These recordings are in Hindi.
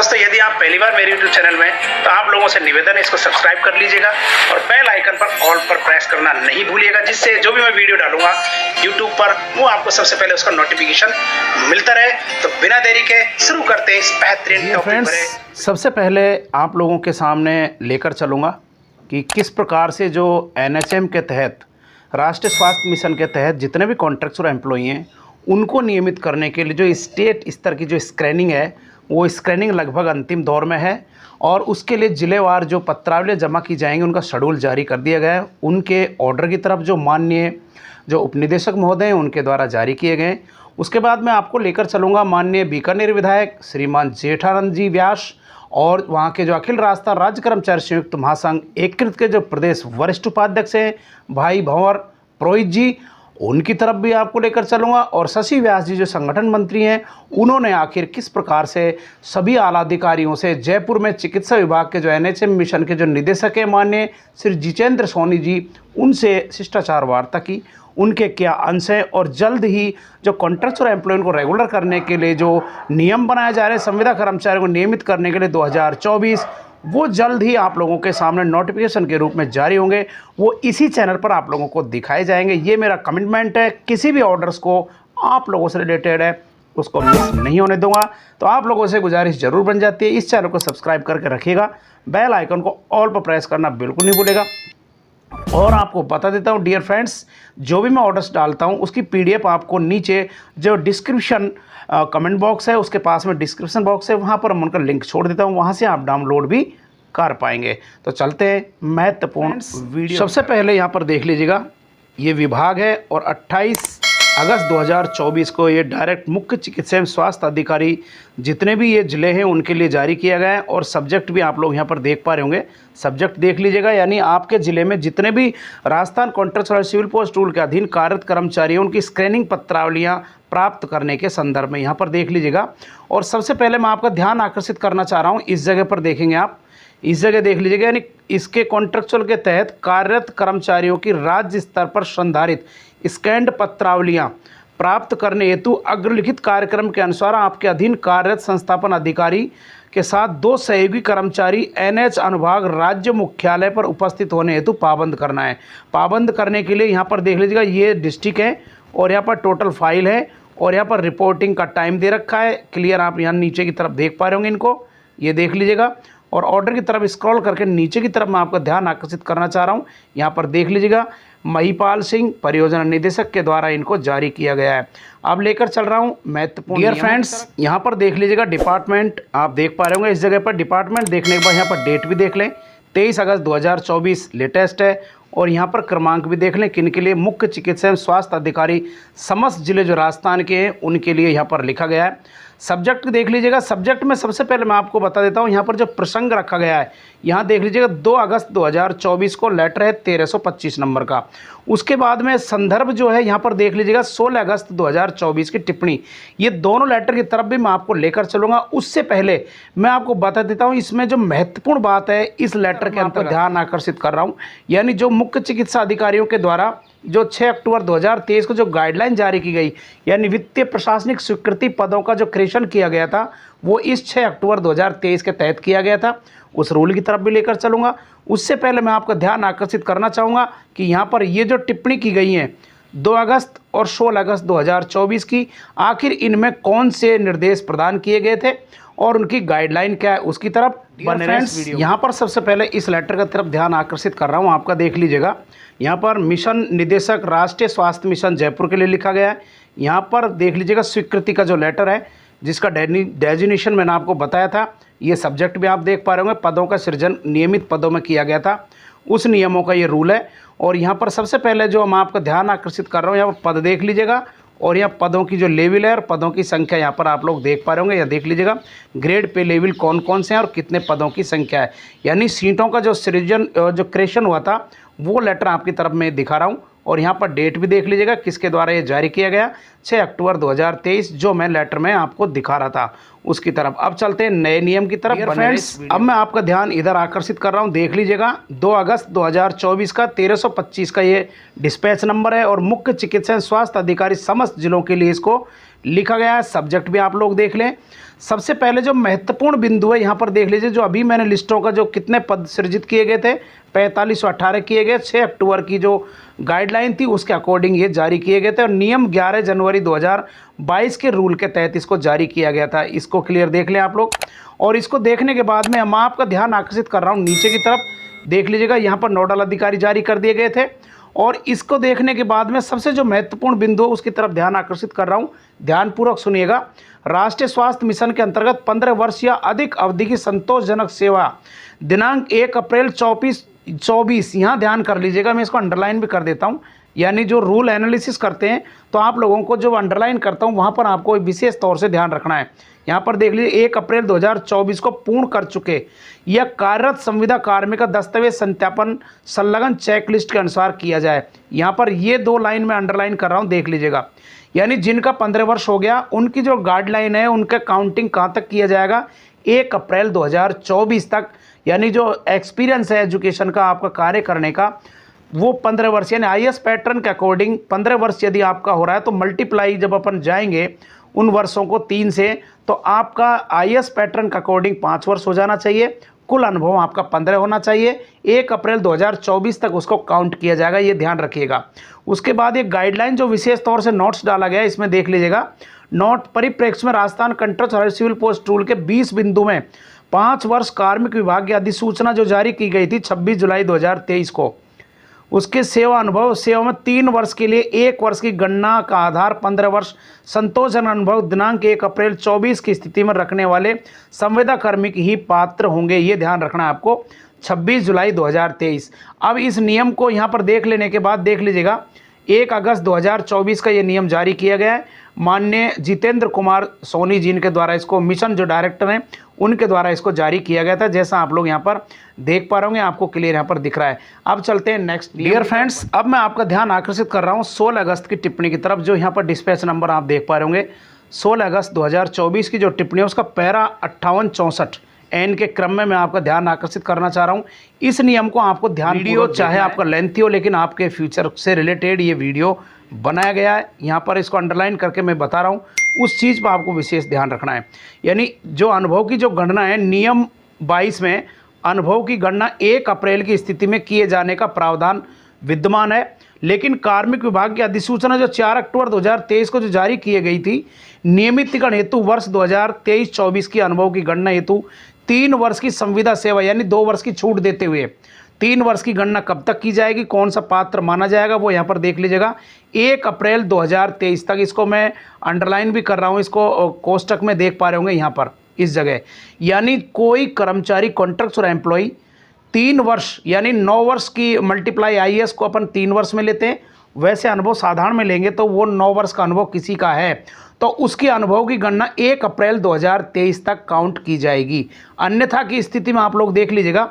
दोस्तों, यदि आप पहली बार मेरे YouTube चैनल में तो आप लोगों से निवेदन है इसको सब्सक्राइब कर लीजिएगा और बेल आइकन पर ऑल पर प्रेस करना नहीं भूलिएगा, जिससे जो भी मैं वीडियो डालूंगा YouTube पर वो आपको सबसे पहले उसका नोटिफिकेशन मिलता रहे। तो बिना देरी के शुरू करते हैं इस बेहतरीन टॉपिक पर। सबसे पहले आप लोगों के सामने लेकर चलूँगा कि किस प्रकार से जो NHM के तहत, राष्ट्रीय स्वास्थ्य मिशन के तहत जितने भी कॉन्ट्रैक्चुअल एम्प्लॉई हैं उनको नियमित करने के लिए जो स्टेट स्तर की जो स्क्रीनिंग है, वो स्क्रीनिंग लगभग अंतिम दौर में है और उसके लिए जिलेवार जो पत्रावली जमा की जाएंगी उनका शेड्यूल जारी कर दिया गया है। उनके ऑर्डर की तरफ जो माननीय जो उपनिदेशक महोदय हैं उनके द्वारा जारी किए गए। उसके बाद मैं आपको लेकर चलूँगा माननीय बीकानेर विधायक श्रीमान जेठानंद जी व्यास और वहाँ के जो अखिल राजस्थान राज्य कर्मचारी संयुक्त महासंघ एकीकृत के जो प्रदेश वरिष्ठ उपाध्यक्ष हैं भाई भंवर पुरोहित जी, उनकी तरफ भी आपको लेकर चलूँगा। और शशि व्यास जी जो संगठन मंत्री हैं, उन्होंने आखिर किस प्रकार से सभी आला अधिकारियों से जयपुर में चिकित्सा विभाग के जो NHM मिशन के जो निदेशक हैं माननीय श्री जितेंद्र सोनी जी, उनसे शिष्टाचार वार्ता की, उनके क्या अंश हैं और जल्द ही जो कॉन्ट्रैक्चुअल एम्प्लॉय को रेगुलर करने के लिए जो नियम बनाए जा रहे हैं संविदा कर्मचारियों को नियमित करने के लिए 2024, वो जल्द ही आप लोगों के सामने नोटिफिकेशन के रूप में जारी होंगे। वो इसी चैनल पर आप लोगों को दिखाए जाएंगे। ये मेरा कमिटमेंट है, किसी भी ऑर्डर्स को आप लोगों से रिलेटेड है उसको मिस नहीं होने दूंगा। तो आप लोगों से गुजारिश जरूर बन जाती है, इस चैनल को सब्सक्राइब करके रखिएगा, बेल आइकन को ऑल पर प्रेस करना बिल्कुल नहीं भूलेगा। और आपको बता देता हूँ डियर फ्रेंड्स, जो भी मैं ऑर्डर्स डालता हूँ उसकी PDF आपको नीचे जो डिस्क्रिप्शन कमेंट बॉक्स है उसके पास में डिस्क्रिप्शन बॉक्स है, वहाँ पर हम उनका लिंक छोड़ देता हूँ, वहाँ से आप डाउनलोड भी कर पाएंगे। तो चलते हैं महत्वपूर्ण वीडियो। सबसे पहले यहाँ पर देख लीजिएगा, ये विभाग है और 28 अगस्त 2024 को ये डायरेक्ट मुख्य चिकित्सा एवं स्वास्थ्य अधिकारी जितने भी ये ज़िले हैं उनके लिए जारी किया गया है। और सब्जेक्ट भी आप लोग यहाँ पर देख पा रहे होंगे, सब्जेक्ट देख लीजिएगा, यानी आपके ज़िले में जितने भी Rajasthan contractual civil post rule के अधीन कार्यरत कर्मचारी हैं उनकी स्क्रीनिंग पत्रावलियाँ प्राप्त करने के संदर्भ में यहाँ पर देख लीजिएगा। और सबसे पहले मैं आपका ध्यान आकर्षित करना चाह रहा हूँ, इस जगह पर देखेंगे आप, इस जगह देख लीजिएगा, यानी इसके कॉन्ट्रैक्चुअल के तहत कार्यरत कर्मचारियों की राज्य स्तर पर संधारित स्कैंड पत्रावलियां प्राप्त करने हेतु अग्रलिखित कार्यक्रम के अनुसार आपके अधीन कार्यरत संस्थापन अधिकारी के साथ 2 सहयोगी कर्मचारी NH अनुभाग राज्य मुख्यालय पर उपस्थित होने हेतु पाबंद करना है। पाबंद करने के लिए यहाँ पर देख लीजिएगा, ये डिस्ट्रिक्ट है और यहाँ पर टोटल फाइल है और यहाँ पर रिपोर्टिंग का टाइम दे रखा है क्लियर, आप यहाँ नीचे की तरफ देख पा रहे होंगे इनको, ये देख लीजिएगा। और ऑर्डर की तरफ स्क्रॉल करके नीचे की तरफ मैं आपका ध्यान आकर्षित करना चाह रहा हूँ, यहाँ पर देख लीजिएगा, महिपाल सिंह परियोजना निदेशक के द्वारा इनको जारी किया गया है। अब लेकर चल रहा हूँ महत्वपूर्ण। डियर फ्रेंड्स, यहाँ पर देख लीजिएगा डिपार्टमेंट, आप देख पा रहे होंगे इस जगह पर डिपार्टमेंट देखने के बाद यहाँ पर डेट भी देख लें, 23 अगस्त 2024 लेटेस्ट है। और यहाँ पर क्रमांक भी देख लें किन के लिए, मुख्य चिकित्सा एवं स्वास्थ्य अधिकारी समस्त जिले जो राजस्थान के हैं उनके लिए यहाँ पर लिखा गया है। सब्जेक्ट देख लीजिएगा, सब्जेक्ट में सबसे पहले मैं आपको बता देता हूँ यहाँ पर जो प्रसंग रखा गया है, यहाँ देख लीजिएगा 2 अगस्त 2024 को लेटर है 1325 नंबर का। उसके बाद में संदर्भ जो है यहाँ पर देख लीजिएगा 16 अगस्त 2024 की टिप्पणी, ये दोनों लेटर की तरफ भी मैं आपको लेकर चलूँगा। उससे पहले मैं आपको बता देता हूँ इसमें जो महत्वपूर्ण बात है इस लेटर के अंदर ध्यान आकर्षित कर रहा हूँ, यानी जो मुख्य चिकित्सा अधिकारियों के द्वारा जो 6 अक्टूबर 2023 को जो गाइडलाइन जारी की गई, यानी वित्तीय प्रशासनिक स्वीकृति पदों का जो क्रिएशन किया गया था वो इस 6 अक्टूबर 2023 के तहत किया गया था, उस रूल की तरफ भी लेकर चलूँगा। उससे पहले मैं आपका ध्यान आकर्षित करना चाहूँगा कि यहाँ पर ये जो टिप्पणी की गई है 2 अगस्त और 16 अगस्त 2024 की, आखिर इनमें कौन से निर्देश प्रदान किए गए थे और उनकी गाइडलाइन क्या है उसकी तरफ बने फ्रेंड्स। यहाँ पर सबसे पहले इस लेटर की तरफ ध्यान आकर्षित कर रहा हूँ आपका, देख लीजिएगा, यहाँ पर मिशन निदेशक राष्ट्रीय स्वास्थ्य मिशन जयपुर के लिए लिखा गया है। यहाँ पर देख लीजिएगा स्वीकृति का जो लेटर है जिसका डेजिग्नेशन मैंने आपको बताया था, ये सब्जेक्ट भी आप देख पा रहे होंगे, पदों का सृजन नियमित पदों में किया गया था, उस नियमों का ये रूल है। और यहाँ पर सबसे पहले जो मैं आपका ध्यान आकर्षित कर रहा हूँ, यहाँ पर पद देख लीजिएगा और यहाँ पदों की जो लेवल है और पदों की संख्या यहाँ पर आप लोग देख पा रहे होंगे, यहाँ देख लीजिएगा ग्रेड पे लेवल कौन कौन से हैं और कितने पदों की संख्या है, यानी सीटों का जो सृजन जो क्रिएशन हुआ था वो लेटर आपकी तरफ में दिखा रहा हूँ। और यहाँ पर डेट भी देख लीजिएगा किसके द्वारा ये जारी किया गया, 6 अक्टूबर 2023, जो मैं लेटर में आपको दिखा रहा था उसकी तरफ। अब चलते हैं नए नियम की तरफ फ्रेंड्स। अब मैं आपका ध्यान इधर आकर्षित कर रहा हूँ, देख लीजिएगा 2 अगस्त 2024 का 1325 का ये डिस्पैच नंबर है और मुख्य चिकित्सा स्वास्थ्य अधिकारी समस्त जिलों के लिए इसको लिखा गया है, सब्जेक्ट भी आप लोग देख लें। सबसे पहले जो महत्वपूर्ण बिंदु है यहाँ पर देख लीजिए, जो अभी मैंने लिस्टों का जो कितने पद सृजित किए गए थे 4518 किए गए, 6 अक्टूबर की जो गाइडलाइन थी उसके अकॉर्डिंग ये जारी किए गए थे और नियम 11 जनवरी 2022 के रूल के तहत इसको जारी किया गया था। इसको क्लियर देख लें आप लोग। और इसको देखने के बाद में मैं आपका ध्यान आकर्षित कर रहा हूँ नीचे की तरफ, देख लीजिएगा यहाँ पर नोडल अधिकारी जारी कर दिए गए थे। और इसको देखने के बाद में सबसे जो महत्वपूर्ण बिंदु है उसकी तरफ ध्यान आकर्षित कर रहा हूँ, ध्यानपूर्वक सुनिएगा। राष्ट्रीय स्वास्थ्य मिशन के अंतर्गत 15 वर्ष या अधिक अवधि की संतोषजनक सेवा दिनांक 1 अप्रैल 24 यहाँ ध्यान कर लीजिएगा, मैं इसको अंडरलाइन भी कर देता हूँ। यानी जो रूल एनालिसिस करते हैं तो आप लोगों को जो अंडरलाइन करता हूँ वहाँ पर आपको विशेष तौर से ध्यान रखना है। यहाँ पर देख लीजिए 1 अप्रैल 2024 को पूर्ण कर चुके या कार्यरत संविदा कार्मिक का दस्तावेज सत्यापन संलग्न चेकलिस्ट के अनुसार किया जाए। यहाँ पर ये 2 लाइन में अंडरलाइन कर रहा हूँ, देख लीजिएगा। यानी जिनका 15 वर्ष हो गया उनकी जो गाइडलाइन है उनका काउंटिंग कहाँ तक किया जाएगा, 1 अप्रैल 2024 तक। यानी जो एक्सपीरियंस है एजुकेशन का आपका कार्य करने का वो 15 वर्ष, यानी आईएएस पैटर्न के अकॉर्डिंग 15 वर्ष यदि आपका हो रहा है तो मल्टीप्लाई जब अपन जाएंगे उन वर्षों को 3 से, तो आपका आईएएस पैटर्न के अकॉर्डिंग 5 वर्ष हो जाना चाहिए। कुल अनुभव आपका 15 होना चाहिए। 1 अप्रैल 2024 तक उसको काउंट किया जाएगा, ये ध्यान रखिएगा। उसके बाद एक गाइडलाइन जो विशेष तौर से नोट्स डाला गया है, इसमें देख लीजिएगा। नोट परिप्रेक्ष्य में राजस्थान कंट्रोल और सिविल पोस्ट रूल के 20 बिंदु में 5 वर्ष कार्मिक विभाग की अधिसूचना जो जारी की गई थी 26 जुलाई 2023 को, उसके सेवा में 3 वर्ष के लिए 1 वर्ष की गणना का आधार 15 वर्ष संतोषजनक अनुभव दिनांक 1 अप्रैल 24 की स्थिति में रखने वाले संविदा कर्मी ही पात्र होंगे। ये ध्यान रखना है आपको, 26 जुलाई 2023। अब इस नियम को यहाँ पर देख लेने के बाद देख लीजिएगा 1 अगस्त 2024 का ये नियम जारी किया गया है। माननीय जितेंद्र कुमार सोनी जी के द्वारा, इसको मिशन जो डायरेक्टर हैं उनके द्वारा इसको जारी किया गया था, जैसा आप लोग यहाँ पर देख पा रहे होंगे, आपको क्लियर यहाँ पर दिख रहा है। अब चलते हैं नेक्स्ट। डियर फ्रेंड्स, अब मैं आपका ध्यान आकर्षित कर रहा हूँ 16 अगस्त की टिप्पणी की तरफ, जो यहाँ पर डिस्पैच नंबर आप देख पा रहे होंगे। 16 अगस्त 2024 की जो टिप्पणी है उसका पैरा 5864 एन के क्रम में मैं आपका ध्यान आकर्षित करना चाह रहा हूँ। इस नियम को आपको ध्यान, वीडियो चाहे आपका लेंथी हो लेकिन आपके फ्यूचर से रिलेटेड ये वीडियो बनाया गया है। यहाँ पर इसको अंडरलाइन करके मैं बता रहा हूँ, उस चीज़ पर आपको विशेष ध्यान रखना है। यानी जो अनुभव की जो गणना है नियम 22 में अनुभव की गणना 1 अप्रैल की स्थिति में किए जाने का प्रावधान विद्यमान है, लेकिन कार्मिक विभाग की अधिसूचना जो 4 अक्टूबर 2023 को जो जारी की गई थी नियमितीकरण हेतु वर्ष 2023-24 की अनुभव की गणना हेतु 3 वर्ष की संविदा सेवा यानी 2 वर्ष की छूट देते हुए 3 वर्ष की गणना कब तक की जाएगी, कौन सा पात्र माना जाएगा, वो यहाँ पर देख लीजिएगा 1 अप्रैल 2023 तक। इसको मैं अंडरलाइन भी कर रहा हूँ, इसको कोष्टक में देख पा रहे होंगे यहाँ पर इस जगह। यानी कोई कर्मचारी कॉन्ट्रैक्ट और एम्प्लॉई 3 वर्ष यानी 9 वर्ष की मल्टीप्लाई आईएएस को अपन 3 वर्ष में लेते हैं, वैसे अनुभव साधारण में लेंगे तो वो 9 वर्ष का अनुभव किसी का है तो उसके अनुभव की गणना 1 अप्रैल 2023 तक काउंट की जाएगी। अन्यथा की स्थिति में आप लोग देख लीजिएगा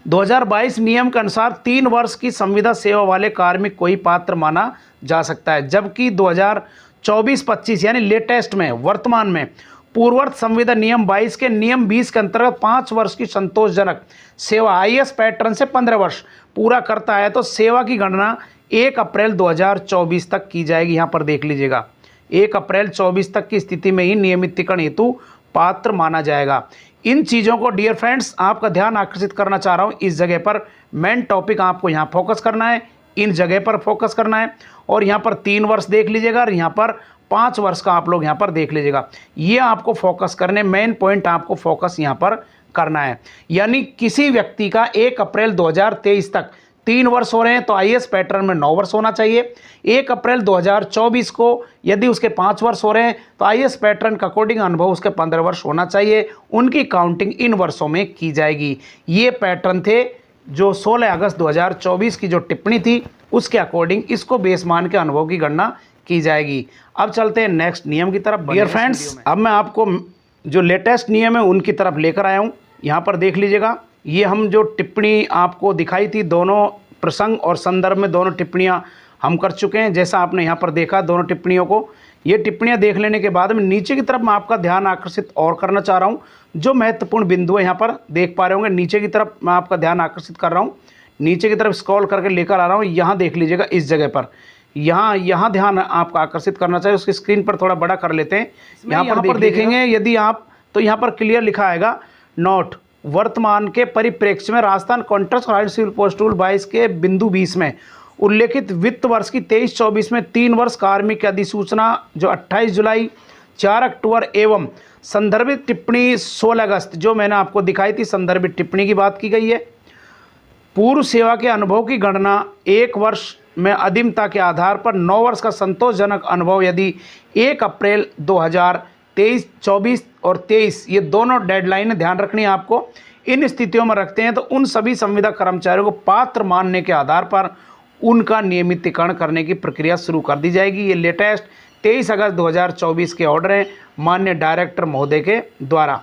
2022 नियम के अनुसार 3 वर्ष की संविदा सेवा वाले कार्मिक को ही पात्र माना जा सकता है, जबकि 2024-25 यानी लेटेस्ट में वर्तमान में पूर्ववर्त संविदा नियम 22 के नियम 20 के अंतर्गत 5 वर्ष की संतोषजनक सेवा आईएएस पैटर्न से 15 वर्ष पूरा करता है तो सेवा की गणना 1 अप्रैल 2024 तक की जाएगी। यहाँ पर देख लीजिएगा 1 अप्रैल 24 तक की स्थिति में ही नियमितीकरण हेतु पात्र माना जाएगा। इन चीज़ों को डियर फ्रेंड्स आपका ध्यान आकर्षित करना चाह रहा हूँ। इस जगह पर मेन टॉपिक आपको यहाँ फोकस करना है, इन जगह पर फोकस करना है और यहाँ पर 3 वर्ष देख लीजिएगा और यहाँ पर 5 वर्ष का आप लोग यहाँ पर देख लीजिएगा। ये आपको फोकस करने, मेन पॉइंट आपको फोकस यहाँ पर करना है। यानी किसी व्यक्ति का 1 अप्रैल 2023 तक 3 वर्ष हो रहे हैं तो आईएएस पैटर्न में 9 वर्ष होना चाहिए। 1 अप्रैल 2024 को यदि उसके 5 वर्ष हो रहे हैं तो आईएएस पैटर्न का अकॉर्डिंग अनुभव उसके 15 वर्ष होना चाहिए। उनकी काउंटिंग इन वर्षों में की जाएगी। ये पैटर्न थे जो 16 अगस्त 2024 की जो टिप्पणी थी उसके अकॉर्डिंग इसको बेस मान के अनुभव की गणना की जाएगी। अब चलते हैं नेक्स्ट नियम की तरफ। डियर फ्रेंड्स, अब मैं आपको जो लेटेस्ट नियम है उनकी तरफ लेकर आया हूँ। यहाँ पर देख लीजिएगा, ये हम जो टिप्पणी आपको दिखाई थी दोनों प्रसंग और संदर्भ में दोनों टिप्पणियाँ हम कर चुके हैं। जैसा आपने यहाँ पर देखा दोनों टिप्पणियों को, ये टिप्पणियाँ देख लेने के बाद में नीचे की तरफ मैं आपका ध्यान आकर्षित और करना चाह रहा हूँ। जो महत्वपूर्ण बिंदु है यहाँ पर देख पा रहे होंगे, नीचे की तरफ मैं आपका ध्यान आकर्षित कर रहा हूँ। नीचे की तरफ स्क्रॉल करके लेकर आ रहा हूँ। यहाँ देख लीजिएगा इस जगह पर, यहाँ ध्यान आपका आकर्षित करना चाहिए। उसकी स्क्रीन पर थोड़ा बड़ा कर लेते हैं। यहाँ पर देखेंगे यदि आप, तो यहाँ पर क्लियर लिखा आएगा नोट, वर्तमान के परिप्रेक्ष्य में Rajasthan contract hire civil post rule 22 के बिंदु 20 में उल्लेखित वित्त वर्ष की 23-24 में 3 वर्ष कार्मिक अधिसूचना जो 28 जुलाई 4 अक्टूबर एवं संदर्भित टिप्पणी 16 अगस्त जो मैंने आपको दिखाई थी, संदर्भित टिप्पणी की बात की गई है। पूर्व सेवा के अनुभव की गणना 1 वर्ष में अधीनता के आधार पर 9 वर्ष का संतोषजनक अनुभव यदि 1 अप्रैल 2023, 24 और 23 ये दोनों डेडलाइन ध्यान रखनी है आपको, इन स्थितियों में रखते हैं तो उन सभी संविदा कर्मचारियों को पात्र मानने के आधार पर उनका नियमितीकरण करने की प्रक्रिया शुरू कर दी जाएगी। ये लेटेस्ट 23 अगस्त 2024 के ऑर्डर हैं माननीय डायरेक्टर महोदय के द्वारा।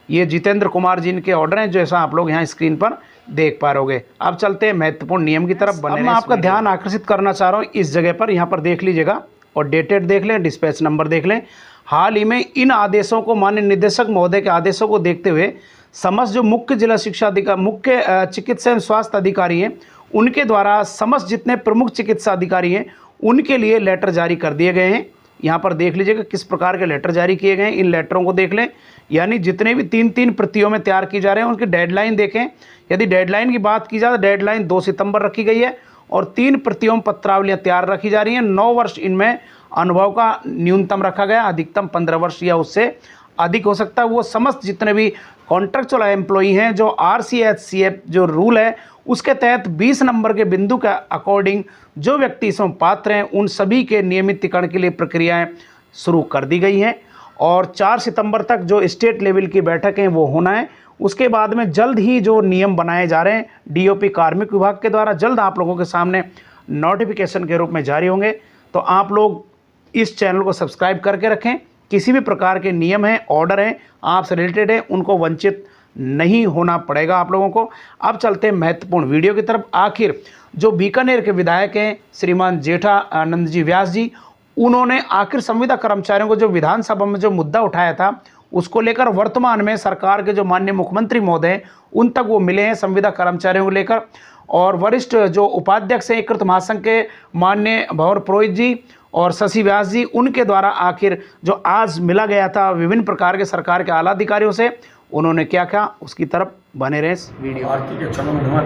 ये जितेंद्र कुमार जी के ऑर्डर हैं, जैसा आप लोग यहाँ स्क्रीन पर देख पा रहोगे। अब चलते हैं महत्वपूर्ण नियम की तरफ। अब मैं आपका ध्यान आकर्षित करना चाह रहा हूँ इस जगह पर, यहाँ पर देख लीजिएगा और डेटेड देख लें, डिस्पैच नंबर देख लें। हाल ही में इन आदेशों को माननीय निदेशक महोदय के आदेशों को देखते हुए समस्त जो मुख्य जिला शिक्षा अधिकारी, मुख्य चिकित्सा एवं स्वास्थ्य अधिकारी हैं, उनके द्वारा समस्त जितने प्रमुख चिकित्सा अधिकारी हैं उनके लिए लेटर जारी कर दिए गए हैं। यहाँ पर देख लीजिएगा किस प्रकार के लेटर जारी किए गए हैं, इन लेटरों को देख लें। यानी जितने भी 3-3 प्रतियों में तैयार की जा रहे हैं उनकी डेडलाइन देखें। यदि डेडलाइन की बात की जाए तो डेडलाइन 2 सितंबर रखी गई है और 3 प्रतियों में पत्रावलियाँ तैयार रखी जा रही हैं। 9 वर्ष इनमें अनुभव का न्यूनतम रखा गया, अधिकतम 15 वर्ष या उससे अधिक हो सकता है। वो समस्त जितने भी कॉन्ट्रैक्चुअल एम्प्लॉई हैं जो RCHCF जो रूल है उसके तहत 20 नंबर के बिंदु के अकॉर्डिंग जो व्यक्ति इसमें पात्र हैं उन सभी के नियमितीकरण के लिए प्रक्रियाएं शुरू कर दी गई हैं और 4 सितंबर तक जो स्टेट लेवल की बैठक है वो होना है। उसके बाद में जल्द ही जो नियम बनाए जा रहे हैं DOP कार्मिक विभाग के द्वारा जल्द आप लोगों के सामने नोटिफिकेशन के रूप में जारी होंगे। तो आप लोग इस चैनल को सब्सक्राइब करके रखें। किसी भी प्रकार के नियम हैं, ऑर्डर हैं, आपसे रिलेटेड है, उनको वंचित नहीं होना पड़ेगा आप लोगों को। अब चलते हैं महत्वपूर्ण वीडियो की तरफ। आखिर जो बीकानेर के विधायक हैं श्रीमान जेठानंद जी व्यास जी, उन्होंने आखिर संविदा कर्मचारियों को जो विधानसभा में जो मुद्दा उठाया था उसको लेकर वर्तमान में सरकार के जो माननीय मुख्यमंत्री महोदय हैं उन तक वो मिले हैं संविदा कर्मचारियों को लेकर। और वरिष्ठ जो उपाध्यक्ष हैं एकीकृत महासंघ के माननीय भंवर पुरोहित जी और शशि व्यास जी, उनके द्वारा आखिर जो आज मिला गया था विभिन्न प्रकार के सरकार के आला अधिकारियों से, उन्होंने क्या कहा उसकी तरफ बने रहे इस वीडियो। भारतीय के चरण नमन।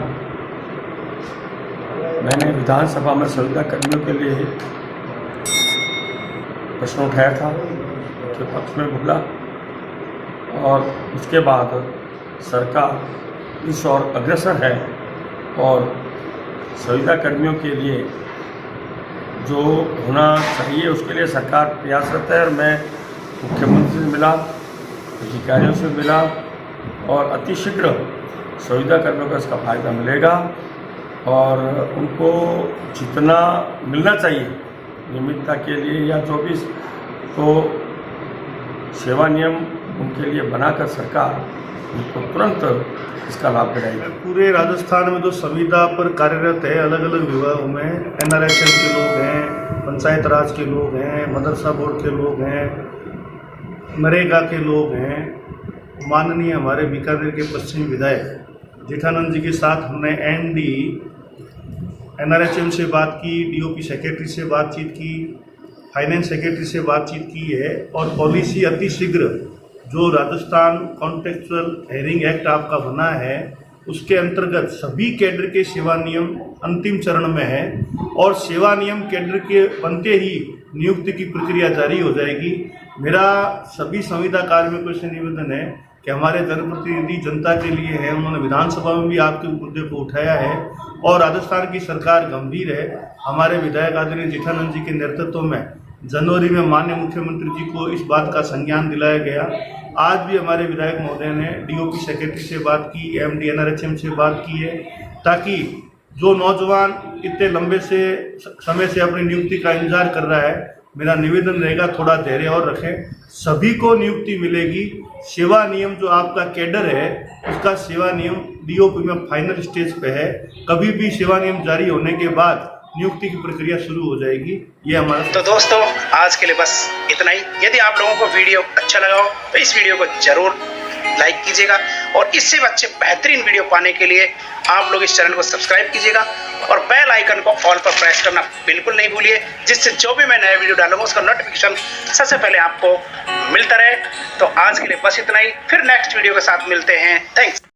मैंने विधानसभा में संविदा कर्मियों के लिए प्रश्न उठाया था, उसके पक्ष में बोला और उसके बाद सरकार इस ओर अग्रसर है और संविदा कर्मियों के लिए जो होना चाहिए उसके लिए सरकार प्रयासरत है। और मैं मुख्यमंत्री से मिला, अधिकारियों से मिला और अतिशीघ्र संविदा कर्मियों को इसका फायदा मिलेगा और उनको जितना मिलना चाहिए नियमितता के लिए या 24 तो सेवा नियम उनके लिए बनाकर सरकार उनको तुरंत इसका लाभ दिलाएगी। पूरे राजस्थान में जो संविदा पर कार्यरत है अलग अलग विभागों में NRSM के लोग हैं, पंचायत राज के लोग हैं, मदरसा बोर्ड के लोग हैं, नरेगा के लोग हैं। माननीय हमारे बीकानेर के पश्चिमी विधायक जेठानंद जी के साथ हमने MD NRSM से बात की, DOP सेक्रेटरी से बातचीत की, फाइनेंस सेक्रेटरी से बातचीत की है और पॉलिसी अतिशीघ्र जो राजस्थान कॉन्टेक्चुअल हेयरिंग एक्ट आपका बना है उसके अंतर्गत सभी कैडर के सेवा नियम अंतिम चरण में है और सेवा नियम कैडर के बनते ही नियुक्ति की प्रक्रिया जारी हो जाएगी। मेरा सभी संविदा कार्मिकों से निवेदन है कि हमारे जनप्रतिनिधि जनता के लिए है, उन्होंने विधानसभा में भी आपके मुद्दे को उठाया है और राजस्थान की सरकार गंभीर है। हमारे विधायक आदरणीय जेठानंद जी के नेतृत्व में जनवरी में माननीय मुख्यमंत्री जी को इस बात का संज्ञान दिलाया गया। आज भी हमारे विधायक महोदय ने DOP सेक्रेटरी से बात की, MD NRSM से बात की है ताकि जो नौजवान इतने लंबे से समय से अपनी नियुक्ति का इंतजार कर रहा है, मेरा निवेदन रहेगा थोड़ा धैर्य और रखें, सभी को नियुक्ति मिलेगी। सेवा नियम जो आपका कैडर है उसका सेवा नियम DOP में फाइनल स्टेज पे है, कभी भी सेवा नियम जारी होने के बाद नियुक्ति की प्रक्रिया शुरू हो जाएगी। ये हमारा। तो दोस्तों आज के लिए बस इतना ही। यदि आप लोगों को वीडियो अच्छा लगा हो तो इस वीडियो को जरूर लाइक कीजिएगा और इससे अच्छे बेहतरीन वीडियो पाने के लिए आप लोग इस चैनल को सब्सक्राइब कीजिएगा और बेल आइकन को ऑल पर प्रेस करना बिल्कुल नहीं भूलिए, जिससे जो भी मैं नया वीडियो डालूंगा उसका नोटिफिकेशन सबसे पहले आपको मिलता रहे। तो आज के लिए बस इतना ही, फिर नेक्स्ट वीडियो के साथ मिलते हैं। थैंक्स।